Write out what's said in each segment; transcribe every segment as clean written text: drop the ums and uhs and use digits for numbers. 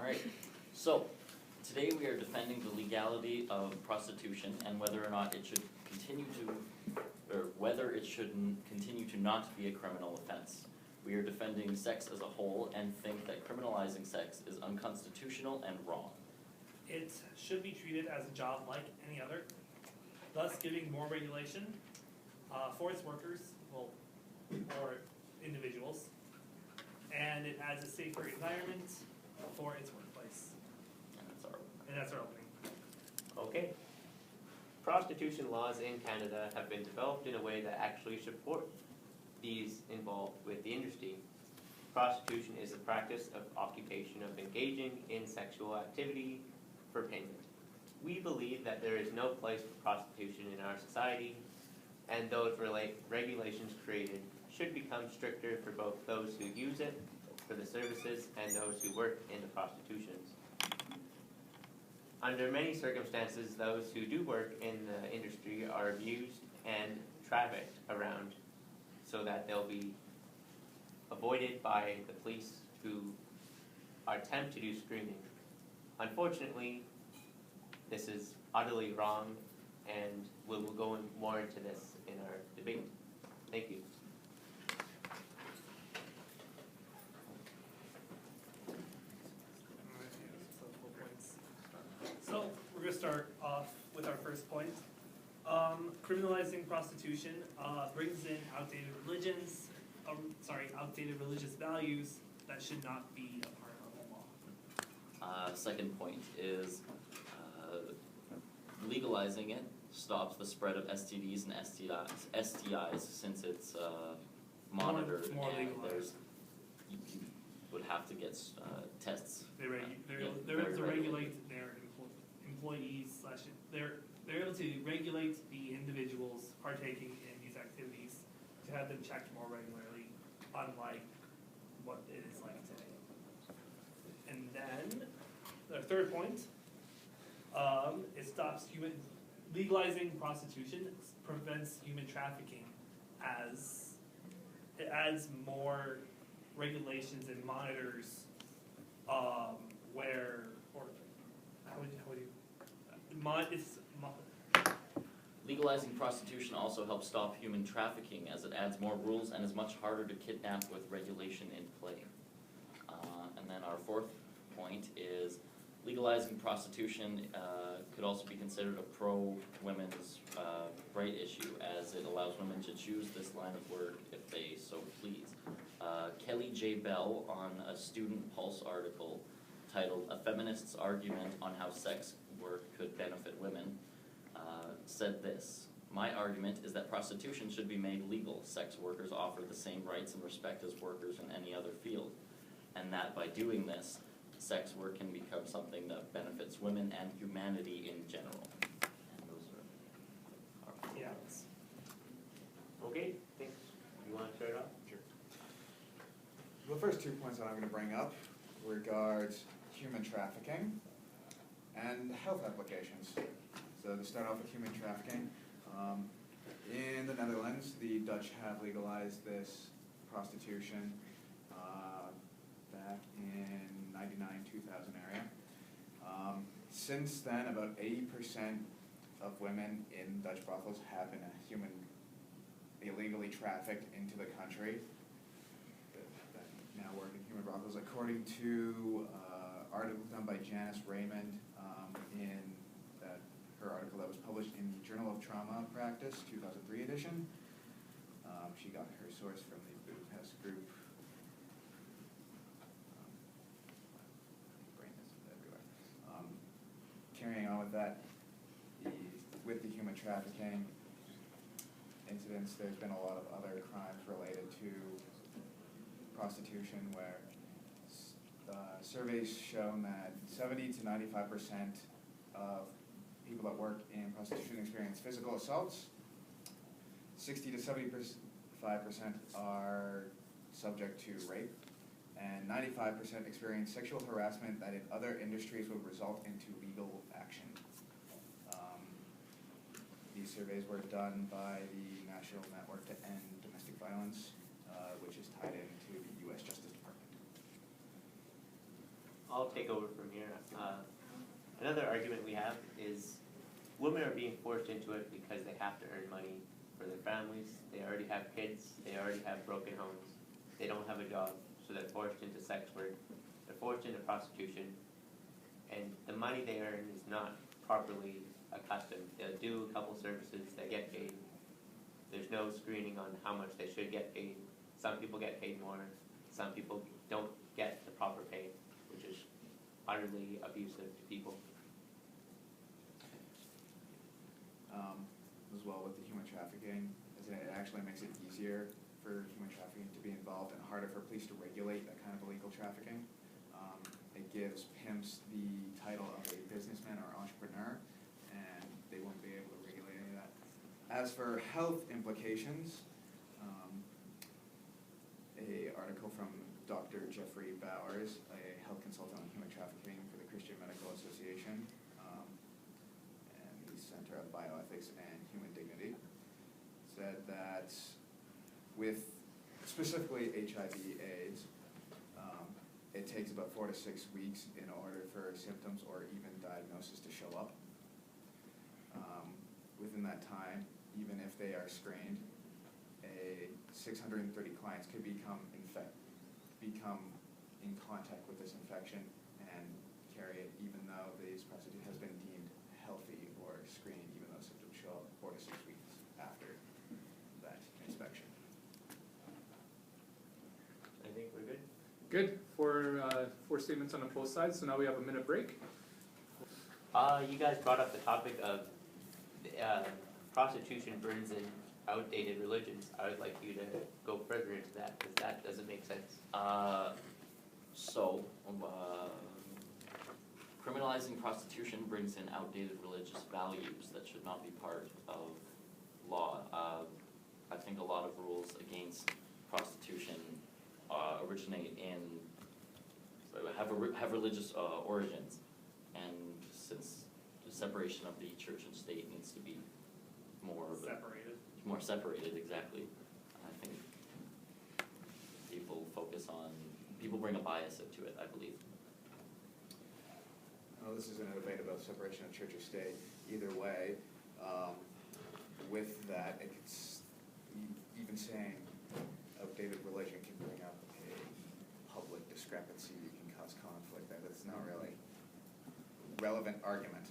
Alright, so today we are defending the legality of prostitution and whether or not it should continue to, or whether it should continue to not be a criminal offense. We are defending sex as a whole and think that criminalizing sex is unconstitutional and wrong. It should be treated as a job like any other, thus giving more regulation for its workers, well, or individuals, and it adds a safer environment for its workplace. And that's our opening. Okay. Prostitution laws in Canada have been developed in a way that actually support these involved with the industry. Prostitution is the practice of occupation of engaging in sexual activity for payment. We believe that there is no place for prostitution in our society, and those regulations created should become stricter for both those who use it for the services and those who work in the prostitutions. Under many circumstances, those who do work in the industry are abused and trafficked around so that they'll be avoided by the police who attempt to do screening. Unfortunately, this is utterly wrong, and we'll go more into this in our debate. Thank you. So we're going to start off with our first point. Criminalizing prostitution brings in outdated religious values that should not be a part of the law. Second point is legalizing it stops the spread of STDs and STIs since it's monitored more and legalized. you would have to get tests. They're able to regulate their employees they're able to regulate the individuals partaking in these activities to have them checked more regularly, unlike what it is like today. And then the third point, it stops legalizing prostitution prevents human trafficking, as it adds more regulations and monitors Legalizing prostitution also helps stop human trafficking as it adds more rules and is much harder to kidnap with regulation in play. And then our fourth point is legalizing prostitution could also be considered a pro-women's right issue, as it allows women to choose this line of work if they so please. Kelly J. Bell, on a Student Pulse article titled "A Feminist's Argument on How Sex Work Could Benefit Women," said this: "My argument is that prostitution should be made legal. Sex workers offer the same rights and respect as workers in any other field, and that by doing this, sex work can become something that benefits women and humanity in general." And those are our points. Okay, thanks. You want to start off? Sure. The first 2 points that I'm going to bring up regards human trafficking and health applications. So to start off with human trafficking, in the Netherlands, the Dutch have legalized this prostitution back in 99-2000 area. Since then, about 80% of women in Dutch brothels have been illegally trafficked into the country that now work in human brothels, according to an article done by Janice Raymond in her article that was published in the Journal of Trauma Practice, 2003 edition. She got her source from the Budapest group. Carrying on with that, with the human trafficking incidents, there's been a lot of other crimes related to prostitution where surveys shown that 70 to 95% of people that work in prostitution experience physical assaults. 60 to 75% are subject to rape, and 95% experience sexual harassment that in other industries would result into legal action. These surveys were done by the National Network to End Domestic Violence, which is tied into the U.S. Justice Department. I'll take over from here. Another argument we have is women are being forced into it because they have to earn money for their families. They already have kids. They already have broken homes. They don't have a job, so they're forced into sex work. They're forced into prostitution, and the money they earn is not properly accustomed. They'll do a couple services, they get paid. There's no screening on how much they should get paid. Some people get paid more. Some people don't get the proper pay, which is utterly abusive to people. As well with the human trafficking, is it actually makes it easier for human trafficking to be involved and harder for police to regulate that kind of illegal trafficking. It gives pimps the title of a businessman or entrepreneur, and they won't be able to regulate any of that. As for health implications, a article from Dr. Jeffrey Bowers, a health consultant on human trafficking for the Christian Medical Association, and the Center of Bioethics and Human Dignity, said that with specifically HIV/AIDS, it takes about 4 to 6 weeks in order for symptoms or even diagnosis to show up. Within that time, even if they are screened, 630 clients could become in contact with this infection and carry it, even though this prostitute has been deemed healthy or screened, even though symptoms show up 4 to 6 weeks after that inspection. I think we're good. Good. Four statements on both sides, so now we have a minute break. You guys brought up the topic of prostitution brings in outdated religions. I would like you to go further into that, because that doesn't make sense. Criminalizing prostitution brings in outdated religious values that should not be part of law. I think a lot of rules against prostitution originate in, have religious origins, and since the separation of the church and state needs to be more separated, exactly. I think people bring a bias into it, I believe. Well, this isn't a debate about separation of church or state. Either way, with that, it's even saying outdated religion can bring up a public discrepancy, can cause conflict. That's not really a relevant argument,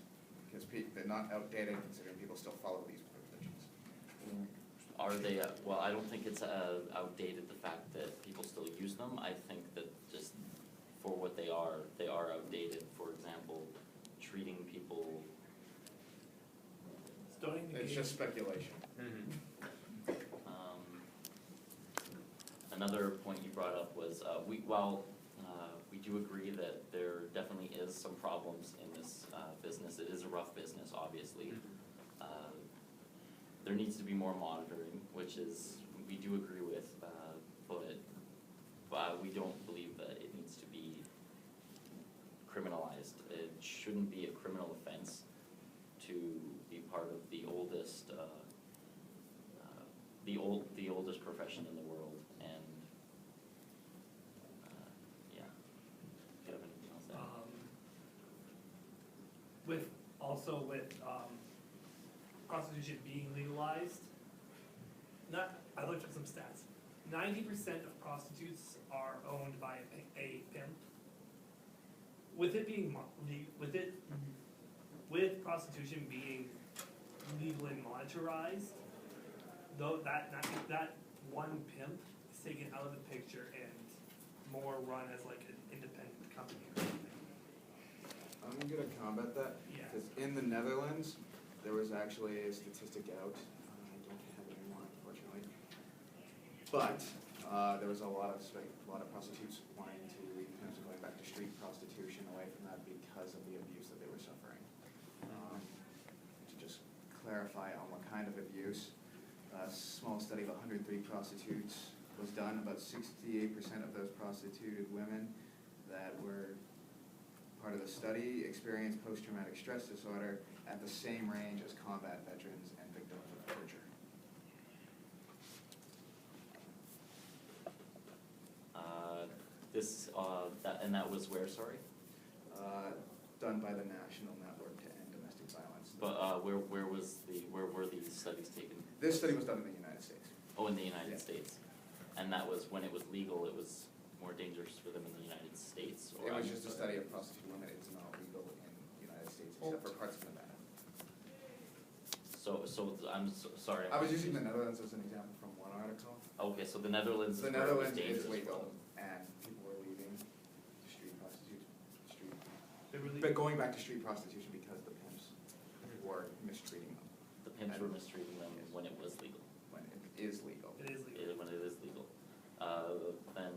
because they're not outdated considering people still follow these religions. Are they, well, I don't think it's outdated, the fact that people still use them. I think that just for what they are outdated. For example, treating people. It's just speculation. Another point you brought up was, we do agree that there definitely is some problems in this business. It is a rough business, obviously. There needs to be more monitoring, which is, we do agree with, but we don't believe that it needs to be criminalized. It shouldn't be a criminal offense to be part of the oldest, the oldest profession in the world, and yeah. Do you have anything else to add? With prostitution being legalized, I looked up some stats. 90% of prostitutes are owned by a pimp. With prostitution being legal and monetarized, though that one pimp is taken out of the picture and more run as like an independent company or something. I'm gonna combat that, Yeah. because in the Netherlands, there was actually a statistic out, I don't have it anymore, unfortunately, but there was a lot of prostitutes wanting to leave pimps and going back to street prostitution away from that because of the abuse that they were suffering. To just clarify on what kind of abuse, a small study of 103 prostitutes was done. About 68% of those prostituted women that were part of the study experienced post-traumatic stress disorder at the same range as combat veterans and victims of torture. And that was where, sorry? Done by the National Network to End Domestic Violence. But where were these studies taken? This study was done in the United States. Oh, in the United Yeah. States. And that was when it was legal, it was more dangerous for them in the United States? Or It was I'm just a sorry. study of prostitute women. It's not legal in the United States Oh. except for parts of Nevada. So I'm sorry. I was using the Netherlands as an example from one article. Okay, so the Netherlands is The where it was Netherlands dangerous. is for legal, them. and people were leaving street prostitution, They really, but going back to street prostitution because the pimps were mistreating them The pimps were mistreating them when it was legal. when it is legal. it is legal. When it is legal. Then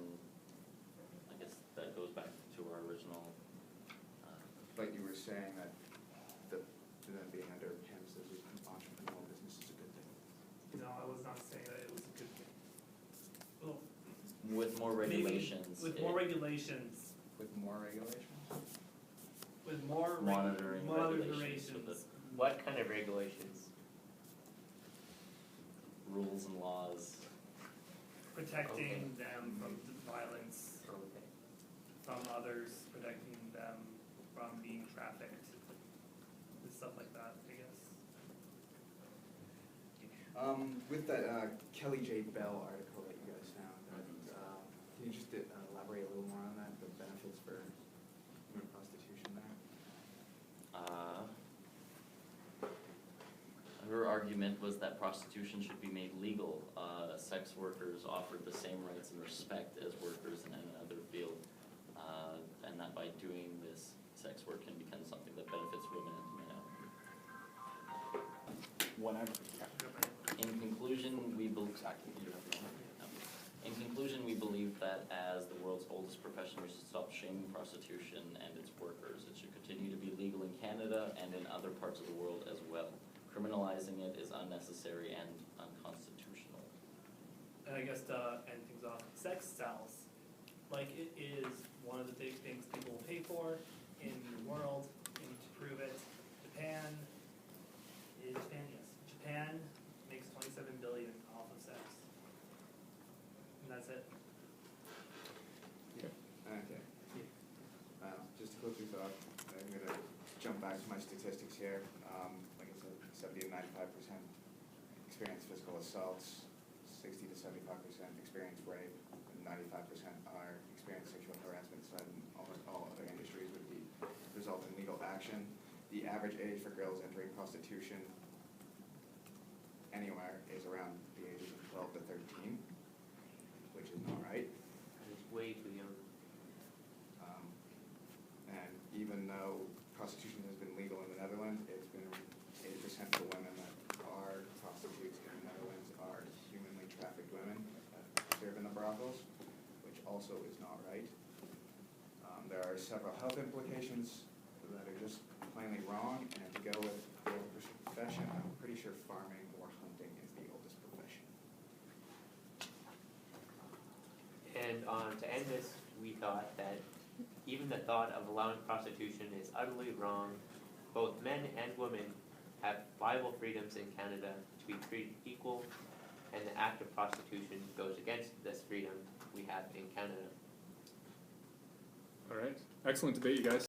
I guess that goes back to our original, But you were saying that them being under pimps as an entrepreneurial business is a good thing. No, I was not saying that it was a good thing. Well, with more maybe regulations. with more regulations, With more regulations? with more Monitoring regulations with regulations, What kind of regulations? rules and laws. protecting them from the violence Okay. from others, protecting them from being trafficked, and stuff like that, I guess. With that Kelly J. Bell article that you guys found, can you just elaborate a little more on that, the benefits for human prostitution there? Her argument was that prostitution should be made legal. Sex workers offered the same rights and respect as workers in any other field, and that by doing this, sex work can become something that benefits women and men. Whatever. In conclusion, we believe. In conclusion, we believe that as the world's oldest profession, we should stop shaming prostitution and its workers. It should continue to be legal in Canada and in other parts of the world as well. Criminalizing it is unnecessary and unconstitutional. And I guess to end things off, sex sells. Like, it is one of the big things people will pay for in the world, and to prove it, Japan, Japan makes 27 billion off of sex. And that's it. Okay. Just a quick thought, I'm gonna jump back to my statistics here. Like I said, 70 to 95% experience physical assaults, 60 to 75% experience rape, and 95% are experience sexual harassment. So in almost all other industries would be result in legal action. The average age for girls entering prostitution anywhere is around the ages of 12 to 13, which is not right. It's way too young. And even though prostitution has been legal in the Netherlands, it's been 80% of the women that are prostitutes in the Netherlands are humanly trafficked women that serve in the brothels, which also is not right. There are several health implications that are just plainly wrong, and to go with the oldest profession, I'm pretty sure farming or hunting is the oldest profession. And to end this, we thought that even the thought of allowing prostitution is utterly wrong. Both men and women have viable freedoms in Canada to be treated equal, and the act of prostitution goes against this freedom we have in Canada. All right. Excellent debate, you guys.